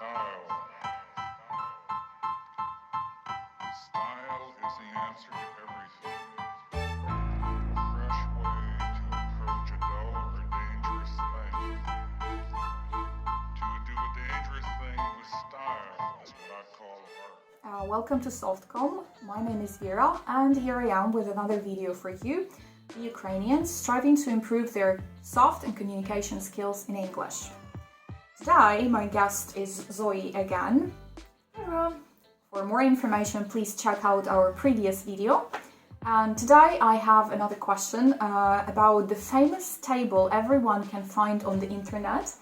Style. Style is the answer to everything. A fresh way to approach a dull or dangerous thing. To do a dangerous thing with style is what I call art. Welcome to Softcom. My name is Vera, and here I am with another video for you, the Ukrainians striving to improve their soft and communication skills in English. Today, my guest is Zoe again. Hello. For more information, please check out our previous video. And today I have another question about the famous table everyone can find on the internet,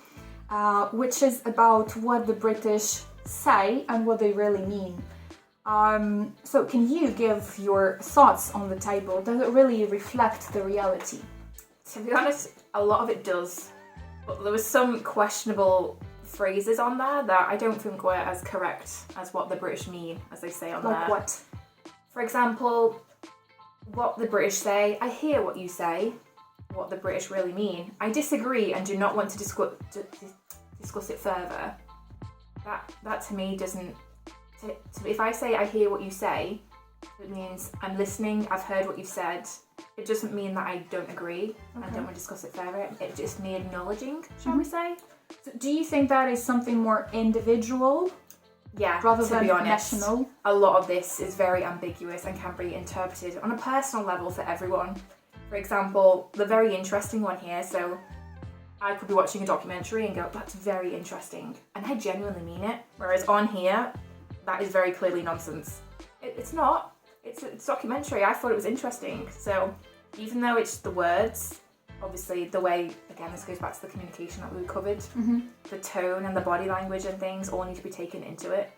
which is about what the British say and what they really mean. So can you give your thoughts on the table? Does it really reflect the reality? To be honest, a lot of it does, but there was some questionable phrases on there that I don't think were as correct as what the British mean, as they say on there. Like what? For example, what the British say, I hear what you say, what the British really mean. I disagree and do not want to discuss it further. That to me doesn't... if I say I hear what you say, it means I'm listening, I've heard what you've said. It doesn't mean that I don't agree and don't want to discuss it further. It's just me acknowledging, shall we say. So do you think that is something more individual? Yeah, rather to than be honest, national? A lot of this is very ambiguous and can be interpreted on a personal level for everyone. For example, the very interesting one here, so I could be watching a documentary and go, that's very interesting, and I genuinely mean it, whereas on here, that is very clearly nonsense. It's not. It's a documentary. I thought it was interesting. So even though it's the words, obviously the way, again, this goes back to the communication that we covered, the tone and the body language and things all need to be taken into it,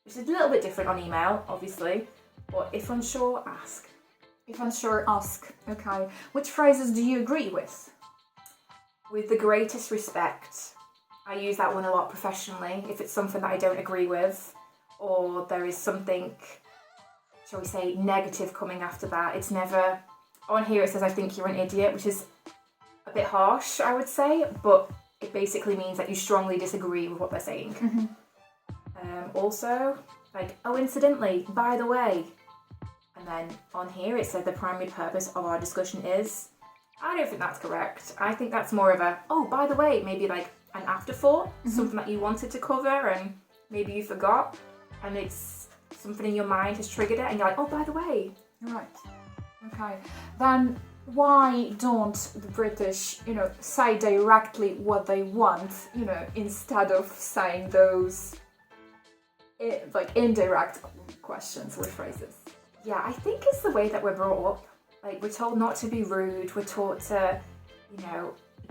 which is a little bit different on email, obviously, but if unsure, ask. If unsure, ask. Okay. Which phrases do you agree with? With the greatest respect. I use that one a lot professionally. If it's something that I don't agree with, or there is something, shall we say, negative coming after that, it's never... On here it says, I think you're an idiot, which is a bit harsh, I would say, but it basically means that you strongly disagree with what they're saying. Also, like, oh, incidentally, by the way. And then on here it said the primary purpose of our discussion is... I don't think that's correct. I think that's more of a, oh, by the way, maybe like an afterthought, something that you wanted to cover and maybe you forgot, and it's something in your mind has triggered it, and you're like, oh, by the way. Right. Okay. Then why don't the British, say directly what they want, instead of saying those like indirect questions or phrases? Yeah, I think it's the way that we're brought up. Like, we're told not to be rude, we're taught to,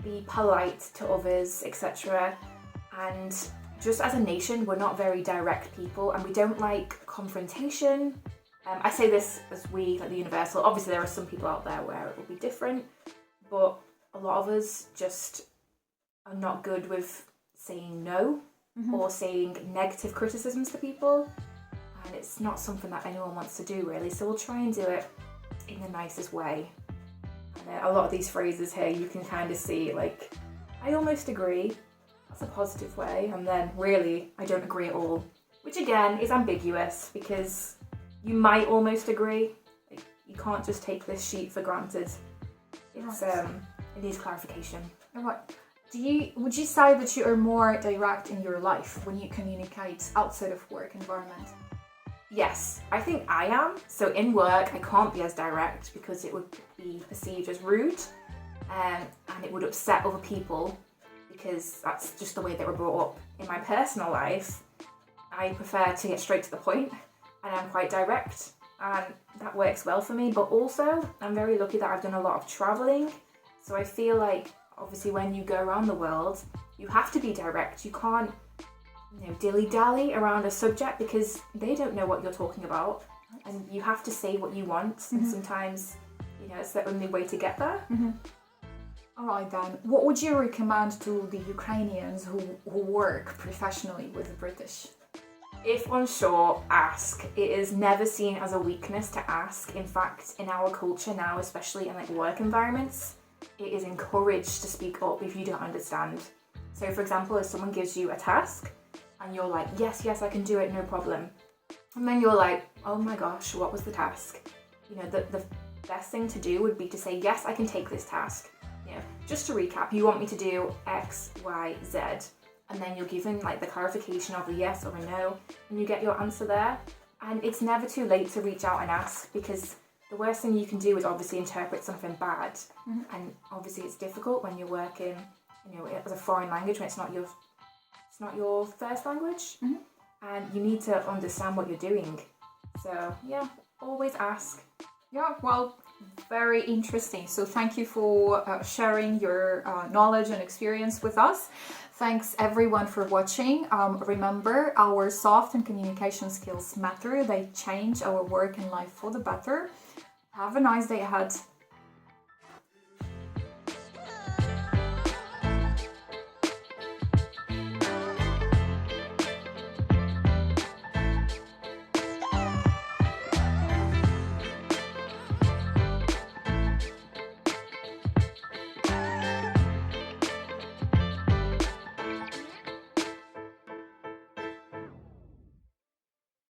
be polite to others, etc. And just as a nation, we're not very direct people, and we don't like confrontation. I say this as we, like the universal. Obviously, there are some people out there where it will be different, but a lot of us just are not good with saying no or saying negative criticisms to people, and it's not something that anyone wants to do, really. So we'll try and do it in the nicest way. And a lot of these phrases here, you can kind of see, like, I almost agree. That's a positive way, and then really, I don't agree at all. Which again is ambiguous because you might almost agree. Like, you can't just take this sheet for granted. It's it needs clarification. Right. Would you say that you are more direct in your life when you communicate outside of work environment? Yes, I think I am. So in work, I can't be as direct because it would be perceived as rude, and it would upset other people because that's just the way they were brought up. In my personal life, I prefer to get straight to the point, and I'm quite direct, and that works well for me. But also, I'm very lucky that I've done a lot of travelling, so I feel like, obviously, when you go around the world, you have to be direct. You can't dilly-dally around a subject because they don't know what you're talking about, and you have to say what you want, and sometimes it's the only way to get there. Alright then, what would you recommend to the Ukrainians who work professionally with the British? If unsure, ask. It is never seen as a weakness to ask. In fact, in our culture now, especially in like work environments, it is encouraged to speak up if you don't understand. So for example, if someone gives you a task and you're like, yes, I can do it, no problem. And then you're like, oh my gosh, what was the task? You know, the best thing to do would be to say, yes, I can take this task. You know, just to recap, you want me to do X, Y, Z. And then you're given like the clarification of a yes or a no, and you get your answer there. And it's never too late to reach out and ask, because the worst thing you can do is obviously interpret something bad. And obviously it's difficult when you're working, you know, as a foreign language when it's not your first language. And you need to understand what you're doing. So yeah, always ask. Yeah, well, very interesting. So thank you for sharing your knowledge and experience with us. Thanks everyone for watching. Remember, our soft and communication skills matter. They change our work and life for the better. Have a nice day ahead.